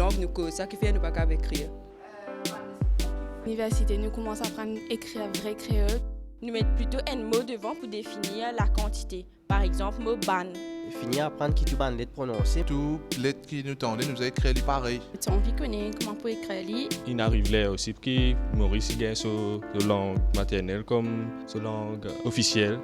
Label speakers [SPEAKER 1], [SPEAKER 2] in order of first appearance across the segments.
[SPEAKER 1] langue, nous cause, ça qui fait nous pas qu'à écrire.
[SPEAKER 2] L'université nous commence à apprendre à écrire vrai créole.
[SPEAKER 3] Nous mettons plutôt un mot devant pour définir la quantité. Par exemple, mot ban.
[SPEAKER 4] Finir à apprendre qui tout ban lettre prononcée.
[SPEAKER 5] Tout lettre qui nous tendait, nous a écrit les pareil.
[SPEAKER 2] Tu as envie de connaître comment pour écrire li.
[SPEAKER 6] Il arrive là aussi que Maurice gagne sa langue maternelle comme sa langue officielle.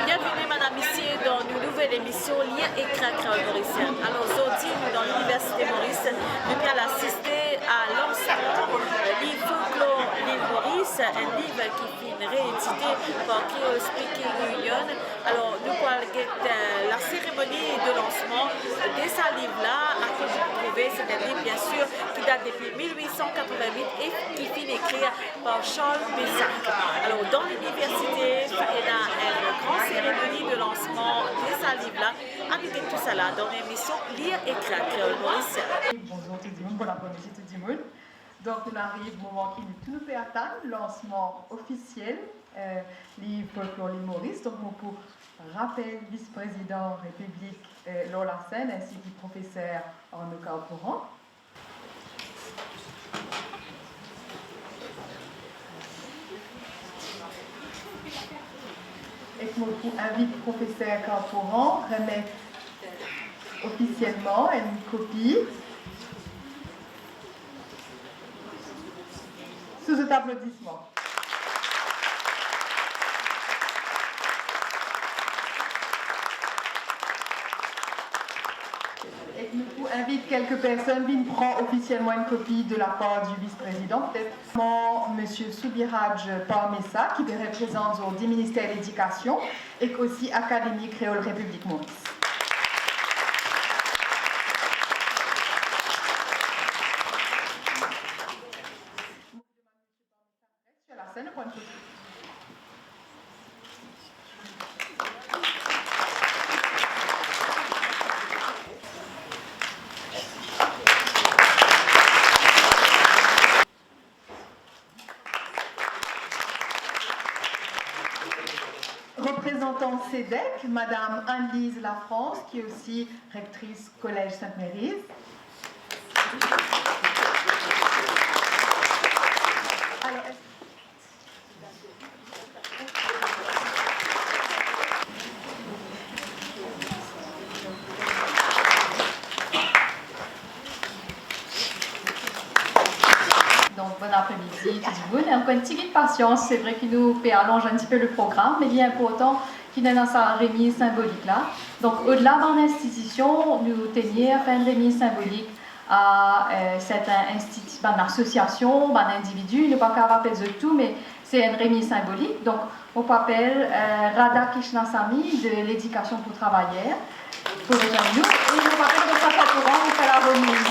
[SPEAKER 7] Bienvenue Madame ici dans une nouvelle émission Lien écrit créole mauricien. Alors aujourd'hui, nous dans l'Université Maurice, nous allons assister à lancement livre Folklore l'île Maurice, un livre qui est réédité par Creole Speaking Union. Alors nous allons la cérémonie de lancement de ce livre-là à qui vous trouvez. C'est un livre bien sûr qui date depuis 1888 et qui finit écrit par Charles Bessac. Alors dans l'université, il y a une grande cérémonie de lancement de ce livre-là. Invitez tout ça là dans l'émission Lire et écrire créole mauricien.
[SPEAKER 8] Bonjour tout le monde, bon après-midi tout le monde. Donc on arrive au moment qui nous fait atteindre, lancement officiel, livre Folklore l'île Maurice. Donc on pour rappel vice-président République Laure Larsen ainsi que professeur Arnaud Carpourant. Et que je invite le professeur Carpourant à remettre officiellement une copie sous cet applaudissement. Et que nous invite quelques personnes qui prennent officiellement une copie de la part du vice-président, peut-être M. Soubiraj Parmessa, qui représente le ministère de l'Éducation, et aussi Académie Créole République Maurice. Représentant CEDEC, Madame Anne-Lise Lafrance, qui est aussi rectrice Collège Sainte-Mérise. Donc, bon après-midi tout le monde. Encore une petite patience, c'est vrai qu'il nous allonge un petit peu le programme, mais bien important qu'il ait dans sa remise symbolique là. Donc, au-delà de l'institution, nous tenions à faire une remise symbolique à cette association, un individu, ne pas qu'à rappeler de tout, mais c'est une remise symbolique. Donc, on appelle Radha Krishnasamy de l'éducation pour travailleurs pour rejoindre nous. Et on appelle de sa courant pour faire la remise.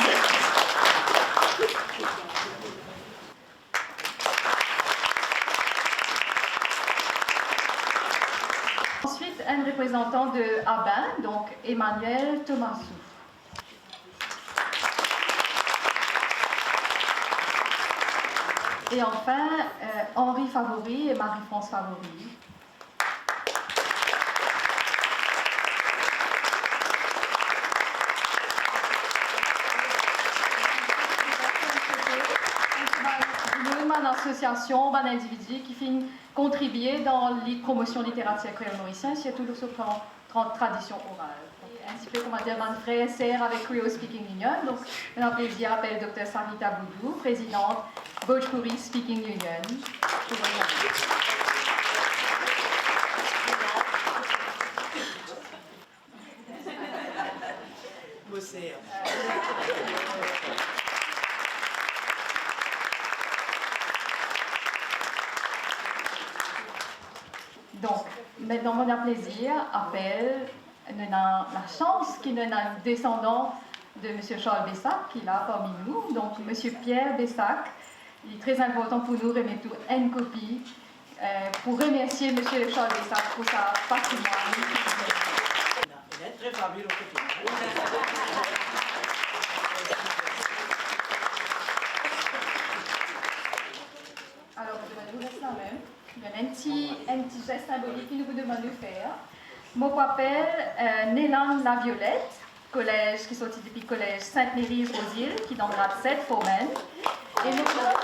[SPEAKER 8] Ensuite, un représentant de Abin, donc Emmanuel Thomasou. Et enfin, Henri Favori et Marie-France Favori. Une association, un individu qui finit contribuer dans la promotion littérature créole mauricienne, surtout sur la tradition orale. Un petit peu, comment dire, un frère et sœur avec Creole Speaking Union. Donc, on a plaisir à appeler le Dr Sarita Boudou, présidente Bhojpuri Speaking Union. Donc, maintenant, on a plaisir, appel, on a la chance qu'il y ait un descendant de M. Charles Bessac qui est là parmi nous, donc M. Pierre Bessac. Il est très important pour nous remettre une copie pour remercier M. Charles Bessac pour sa patrimoine.
[SPEAKER 9] Il est très fabuleux.
[SPEAKER 8] Alors, je vous laisse la même. Il y a un petit geste symbolique qu'il nous demande de faire. Mon appelle Nélan La Violette, collège, qui sont depuis le collège Sainte-Mérise aux îles, qui dans le grade 7, Fomen. Et nous allons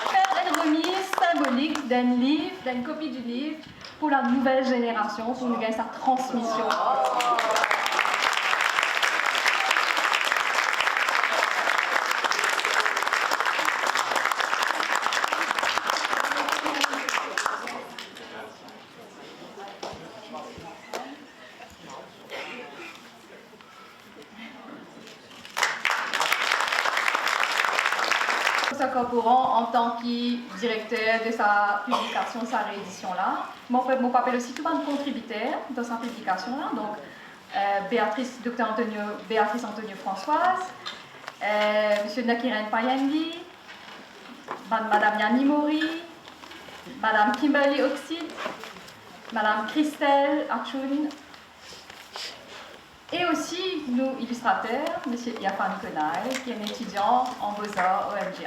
[SPEAKER 8] faire une remise symbolique d'un livre, d'une copie du livre, pour la nouvelle génération, pour nous gagner sa transmission. Courant en tant que directeur de sa publication, sa réédition-là. Moi, je m'appelle aussi tout le monde contributeur dans sa publication-là. Donc, Béatrice Antonio Françoise, M. Nakiren Payendi, Madame Yanni Mori, Madame Kimberly Oxide, Madame Christelle Achoun, et aussi nous, illustrateurs, M. Yafan Konai, qui est un étudiant en Beaux-Arts au MGI.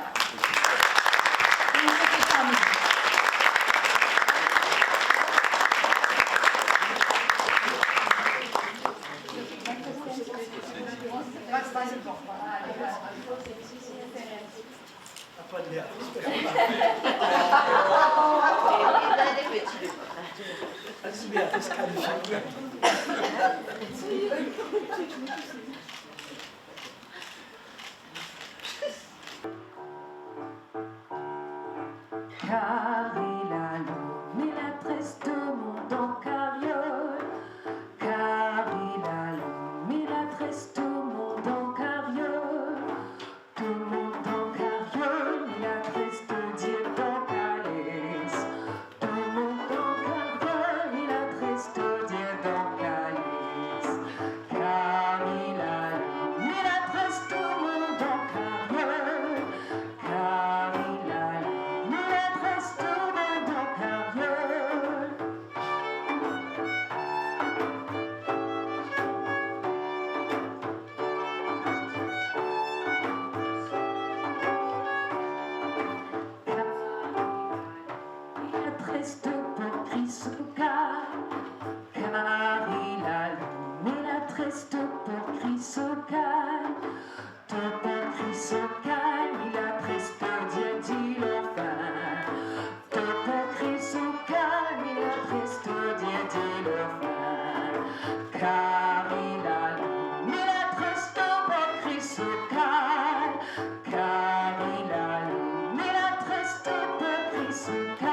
[SPEAKER 10] Car il a l'homme la tresse de monde en carriole. Car il a l'homme la tresse de monde en carriole. Tout le monde en carriole, la tresse de Dieu dans Calais. Tout le monde en carriole, la tresse de Dieu dans Calais. Car il a l'homme la tresse de monde en carriole. Car il a l'homme la tresse de monde en carriole. Il a triste pour Christ car il a l'homme la triste pour Christ car pour Christ car il a triste Dieu dit l'enfant pour Christ car il a triste Dieu dit l'enfant car il a l'homme la triste pour Christ car il a l'homme la triste pour Christ car.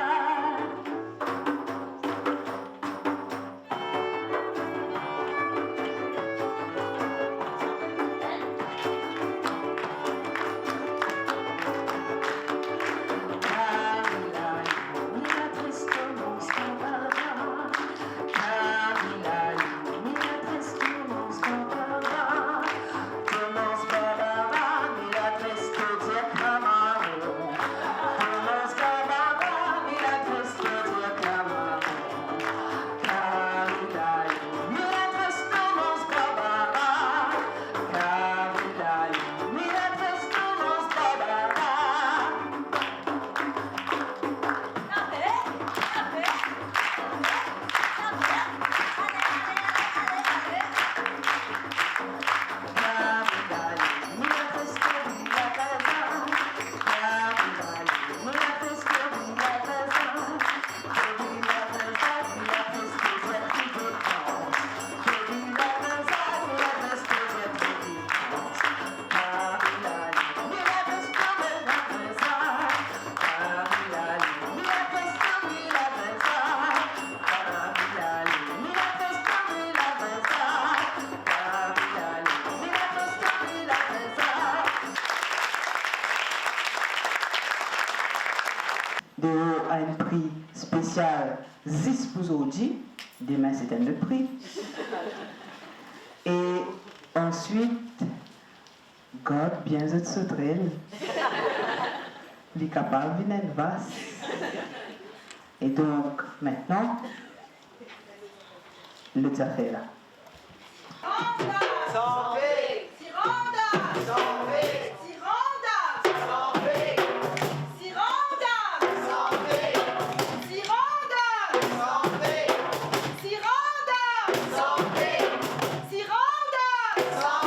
[SPEAKER 11] a un prix spécial Zis pour aujourd'hui. Demain, c'est un autre prix. Et ensuite, God bien de sauterelle. Les capables viennent vaste. Et donc, maintenant, le affaire là.
[SPEAKER 10] Siranda!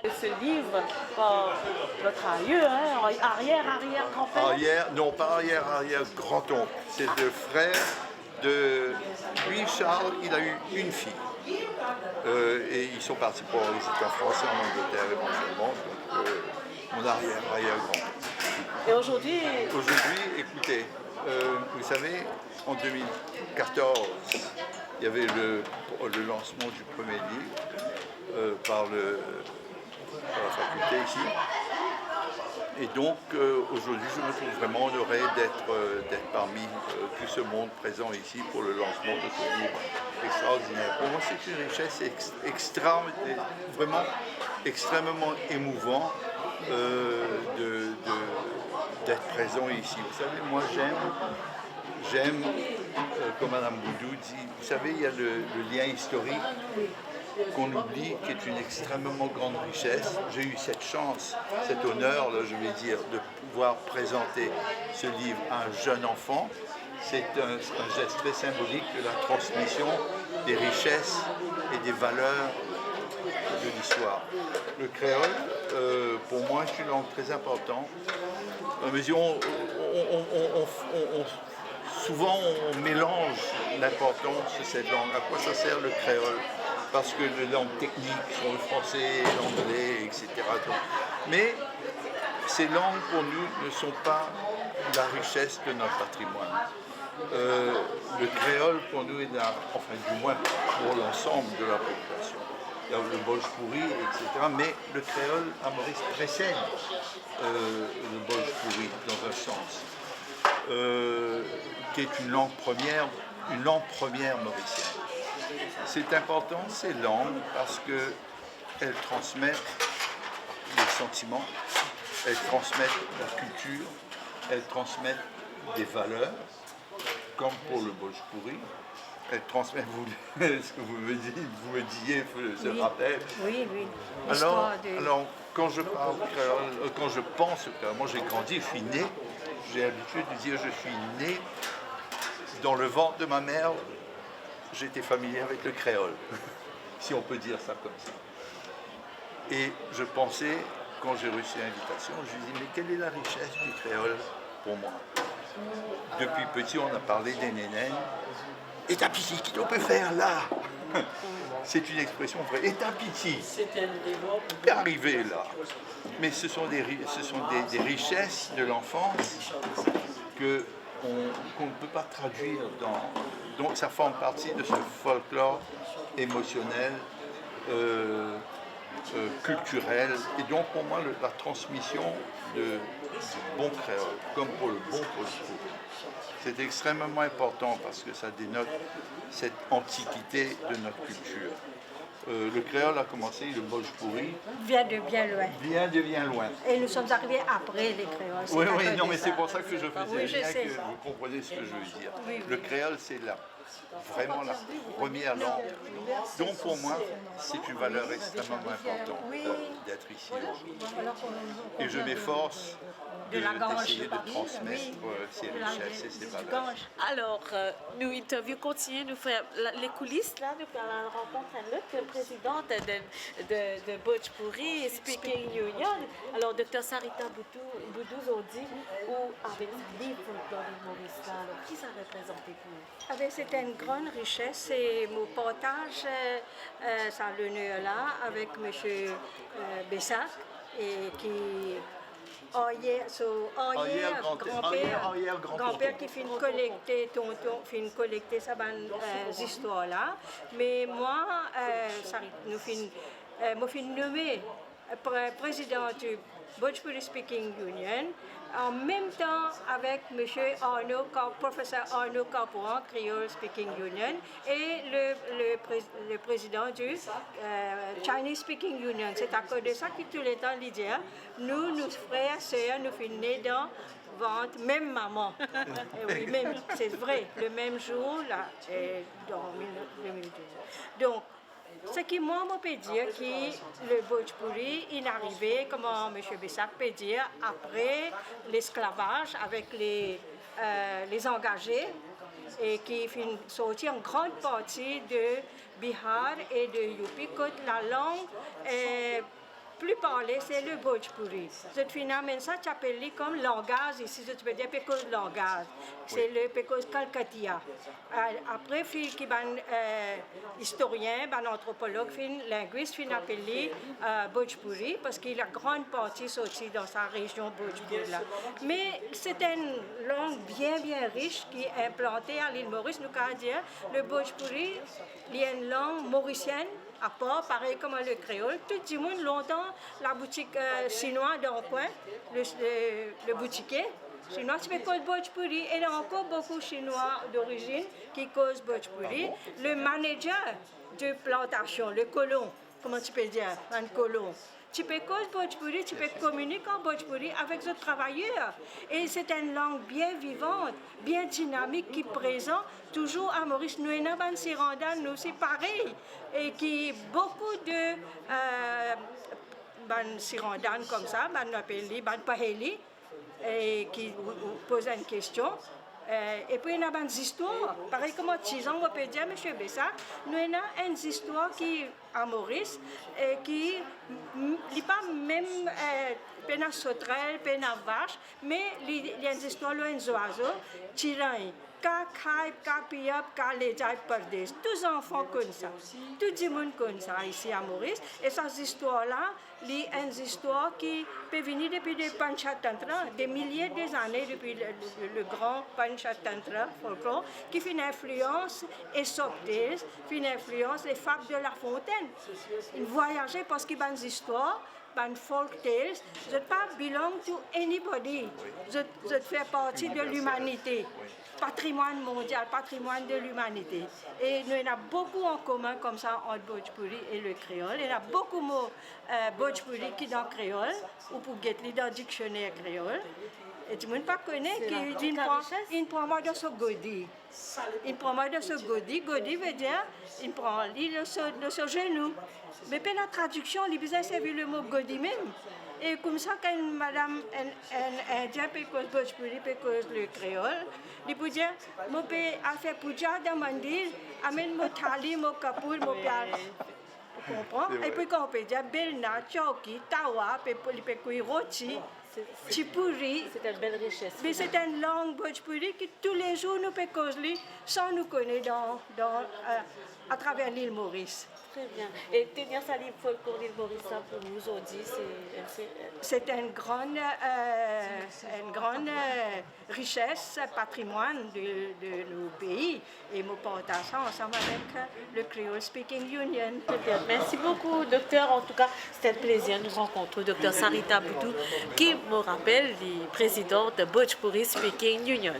[SPEAKER 7] Ce livre par votre aïeux, hein, arrière-grand-père.
[SPEAKER 12] Non, pas arrière-grand-oncle. C'est le frère de lui, Charles, il a eu une fille. Et ils sont partis pour visiter en France et en Angleterre éventuellement. Donc, mon arrière-grand-père.
[SPEAKER 7] Et aujourd'hui,
[SPEAKER 12] écoutez, vous savez, en 2014, il y avait le lancement du premier livre par la faculté ici. Et donc, aujourd'hui, je me trouve vraiment honoré d'être parmi tout ce monde présent ici pour le lancement de ce livre extraordinaire. Pour moi, c'est une richesse vraiment extrêmement émouvant d'être présent ici. Vous savez, moi, j'aime comme Mme Boudou dit, vous savez, il y a le lien historique qu'on oublie, qui est une extrêmement grande richesse. J'ai eu cette chance, cet honneur, là, je vais dire, de pouvoir présenter ce livre à un jeune enfant. C'est un geste très symbolique de la transmission des richesses et des valeurs de l'histoire. Le créole, pour moi, est une langue très importante. Mais souvent, on mélange l'importance de cette langue. À quoi ça sert le créole? Parce que les langues techniques sont le français, l'anglais, etc. Mais ces langues, pour nous, ne sont pas la richesse de notre patrimoine. Le créole, pour nous, est là, enfin, du moins pour l'ensemble de la population. Il y a le Bhojpuri, etc. Mais le créole à Maurice précède le Bhojpuri dans un sens, qui est une langue première mauricienne. C'est important, ces langues, parce qu'elles transmettent les sentiments, elles transmettent la culture, elles transmettent des valeurs, comme pour le Bhojpuri. Elles transmettent, ce que vous me disiez, ce rappel.
[SPEAKER 7] Oui.
[SPEAKER 12] Alors, quand je parle créole, quand je pense créole, moi j'ai grandi, je suis né, j'ai l'habitude de dire je suis né dans le ventre de ma mère. J'étais familier avec le créole, si on peut dire ça comme ça. Et je pensais, quand j'ai reçu l'invitation, je me dis, mais quelle est la richesse du créole pour moi? Depuis petit, on a parlé des nénènes. Et ta pitié, qu'est-ce qu'on peut faire là? C'est une expression vraie. Et ta pitié, arrivé là. Mais ce sont des richesses de l'enfance qu'on ne peut pas traduire donc ça forme partie de ce folklore émotionnel, culturel. Et donc pour moi, la transmission du bon créole, comme pour le bon Bhojpuri, c'est extrêmement important parce que ça dénote cette antiquité de notre culture. Le créole a commencé, le Bhojpuri
[SPEAKER 7] vient de bien loin. Et nous sommes arrivés après les créoles.
[SPEAKER 12] Oui, non, mais c'est pour ça que je faisais bien que vous comprenez ce que je veux dire. Le créole, c'est vraiment la première langue. Donc pour moi, c'est une valeur extrêmement importante d'être ici aujourd'hui. Et je m'efforce d'essayer de transmettre ces richesses et ces valeurs.
[SPEAKER 7] Alors, nous interview continue, nous faisons les coulisses là, de la rencontre avec le président de Bhojpuri Speaking Union. Alors, Dr Sarita Boudou Zodi, ou avec ce livre Folklore Maurice là, alors, qui ça représente pour vous? C'est une grande richesse et mon partage ça l'honneur là avec M. Bessac et qui grand-père qui fait collecter sa histoire là. Mais moi, nous fin nommé président du Bhojpuri Speaking Union, en même temps avec M. professeur Arnaud Carpouan, Creole Speaking Union, et le président du Chinese Speaking Union. C'est à cause de ça que tout le temps, Lydia, nous frères, sœurs, nous sommes nés dans ventre, même maman. Oui, c'est vrai, le même jour, là, dans 2012. Donc, ce qui moi peut dire que le Bhojpuri est arrivé, comme M. Bessac peut dire, après l'esclavage avec les engagés et qui sont sortis en grande partie de Bihar et de Yupi, que la langue est plus
[SPEAKER 13] parler, c'est le Bhojpuri. Je finis ça, tu appelles comme langage, ici, je peux dire pécose langage. C'est le pécose Calcatia. Après, qui est historien, anthropologue, linguiste, appelé Bhojpuri, parce qu'il a grande partie sortie dans sa région Bhojpuri. Mais c'est une langue bien riche qui est implantée à l'île Maurice. Nous allons dire le Bhojpuri, il y a une langue mauricienne, à part, pareil comme le créole. Tout le monde longtemps la boutique chinoise dans le coin, le boutiquier chinois, c'est cause Bhojpuri. Et il y a encore beaucoup de Chinois d'origine qui causent Bhojpuri. Le manager de plantation, le colon, comment tu peux dire, un colon. Tu peux cause Bhojpuri, tu peux communiquer en Bhojpuri avec les travailleurs. Et c'est une langue bien vivante, bien dynamique, qui est présente toujours à Maurice. Nous, en Sirandan, nous, c'est pareil. Et qui beaucoup de Sirandan comme ça, Napeli, Paheli, et qui posent une question. Et puis, il y a des histoires. Pareil comme Tizan, on peut dire, M. Bessa, nous avons une histoire qui à Maurice, qui n'est pas même peine à sauterelle, peine à vache, mais il y a une histoire de oiseaux, Tiran. Tous les enfants connaissent ça. Tout le monde connaît ça ici à Maurice. Et ces histoires-là, c'est une histoire qui peut venir depuis le Panchatantra, des milliers d'années depuis le grand Panchatantra folklore, qui fait une influence Aesop-Tales, fait une influence les fables de La Fontaine. Ils voyageaient parce qu'il y a des histoires. Folk tales, je ne pas belong to anybody. Je fais partie de l'humanité, patrimoine mondial, patrimoine de l'humanité. Et nous avons beaucoup en commun comme ça entre Bhojpuri et le créole. Il y a beaucoup de mots Bhojpuri qui sont dans le créole, ou pour guetter dans le dictionnaire créole. Et tout le monde ne connaît qu'il prend moi de ce godi. Il prend moi de ce godi. Godi veut dire il prend de ce genou. Mais pour la traduction, il besoin servir le mot godi même. Et comme ça, quand madame un indien peut cause Bhojpuri, peut cause le créole, il peut dire moi peux faire puja dans mandir, amène mon thali, mon kapoor, mon pial. Vous comprenez? Et puis quand on peut dire belna, choki, tawa, il peut cuire roti. Chipuri,
[SPEAKER 7] c'est une belle richesse.
[SPEAKER 13] Mais c'est une langue Bhojpuri qui tous les jours nous peut causer sans nous connaître à travers l'île Maurice.
[SPEAKER 7] Très bien. Et tenir sa livre folklore l'île Maurice pour nous aujourd'hui,
[SPEAKER 13] c'est une grande richesse, patrimoine de nos pays. Et nous partageons ça ensemble avec le Creole Speaking Union.
[SPEAKER 7] Très bien. Merci beaucoup, docteur. En tout cas, c'était un plaisir de nous rencontrer. Docteur Sarita Boudou, qui me rappelle le président de Bhojpuri Speaking Union.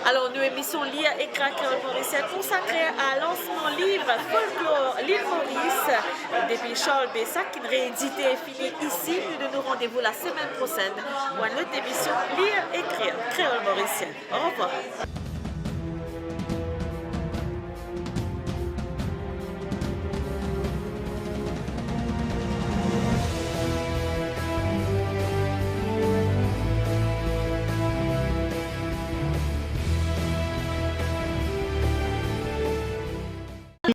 [SPEAKER 7] Alors, nous émission Lire et Écrire Créole Mauricien consacrée à lancement livre folklore l'île Maurice depuis Charles Bessa qui est réédité et fini ici. Nous donnons rendez-vous la semaine prochaine pour une autre émission Lire et Écrire Créole Mauricien. Au revoir.